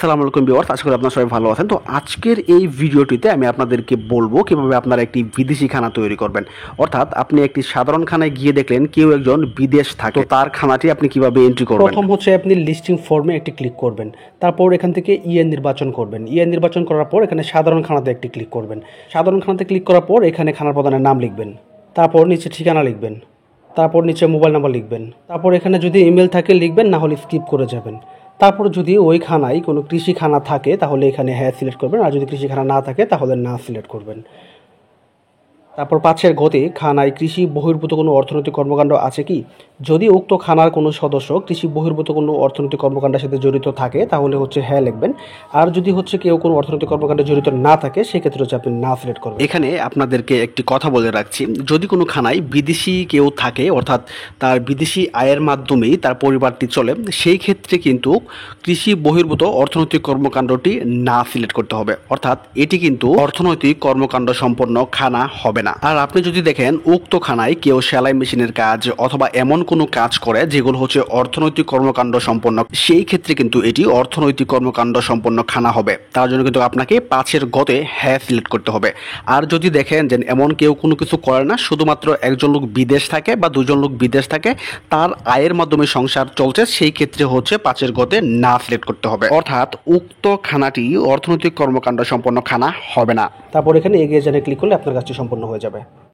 আসসালামু আলাইকুম ভিউয়ার্স, আশা করি আপনারা সবাই ভালো আছেন। তো আজকের এই ভিডিওটিতে আমি আপনাদেরকে বলবো কিভাবে আপনারা একটি বিদেশি খানা তৈরি করবেন। অর্থাৎ আপনি একটি সাধারণ খানায় গিয়ে দেখলেন কেউ একজন বিদেশ থাকে, তো তার খানাটি আপনি কিভাবে এন্ট্রি করবেন। প্রথম হচ্ছে আপনি লিস্টিং ফর্মে একটি ক্লিক করবেন, তারপর এখান থেকে ইয়ে নির্বাচন করবেন। ইয়ে নির্বাচন করার পর এখানে সাধারণ খানাতে একটি ক্লিক করবেন। সাধারণ খানাতে ক্লিক করার পর এখানে খানার প্রধানের নাম লিখবেন, তারপর নিচে ঠিকানা লিখবেন, তারপর নিচে মোবাইল নাম্বার লিখবেন, তারপর এখানে যদি ইমেল থাকে লিখবেন, না হলে স্কিপ করে যাবেন। তারপর যদি ওই খানায় কোনো কৃষি খানা থাকে তাহলে এখানে হ্যাঁ সিলেক্ট করবেন, আর যদি কৃষি খানা না থাকে তাহলে না সিলেক্ট করবেন। তারপর পাঁচের গতে খানায় কৃষি বহির্ভূত কোনো অর্থনৈতিক কর্মকাণ্ড আছে কি। যদি উক্ত খানার কোনো সদস্য কৃষি বহির্ভূত কোনো অর্থনৈতিক কর্মকাণ্ডের সাথে জড়িত থাকে তাহলে হচ্ছে হ্যাঁ লিখবেন, আর যদি হচ্ছে কেউ কোনো অর্থনৈতিক কর্মকাণ্ডে জড়িত না থাকে সেক্ষেত্রে হচ্ছে আপনি না সিলেক্ট করবেন। এখানে আপনাদেরকে একটি কথা বলে রাখছি, যদি কোনো খানায় বিদেশি কেউ থাকে, অর্থাৎ তার বিদেশি আয়ের মাধ্যমেই তার পরিবারটি চলে, সেই ক্ষেত্রে কিন্তু কৃষি বহির্ভূত অর্থনৈতিক কর্মকাণ্ডটি না সিলেক্ট করতে হবে। অর্থাৎ এটি কিন্তু অর্থনৈতিক কর্মকাণ্ড সম্পন্ন খানা হবে না। আর আপনি যদি দেখেন উক্ত খানায় কেউ সেলাই মেশিনের কাজ অথবা এমন কোনো কাজ করে যেগুলো হচ্ছে অর্থনৈতিক কর্মকাণ্ড সম্পন্ন, সেই ক্ষেত্রে কিন্তু এটি অর্থনৈতিক কর্মকাণ্ড সম্পন্ন খানা হবে। তার জন্য কিন্তু আপনাকে পাঁচের গতে হ্যাঁ সিলেক্ট করতে হবে। আর যদি দেখেন যে এমন কেউ কোনো কিছু করে না, শুধুমাত্র একজন লোক বিদেশ থাকে বা দুজন লোক বিদেশ থাকে, তার আয়ের মাধ্যমে সংসার চলছে, সেই ক্ষেত্রে হচ্ছে পাঁচের গতে না সিলেক্ট করতে হবে। অর্থাৎ উক্ত খানাটি অর্থনৈতিক কর্মকাণ্ড সম্পন্ন খানা হবে না। তারপর এখানে এগিয়ে জানে ক্লিক করলে আপনার কাজটি সম্পন্ন হয়ে যাবে।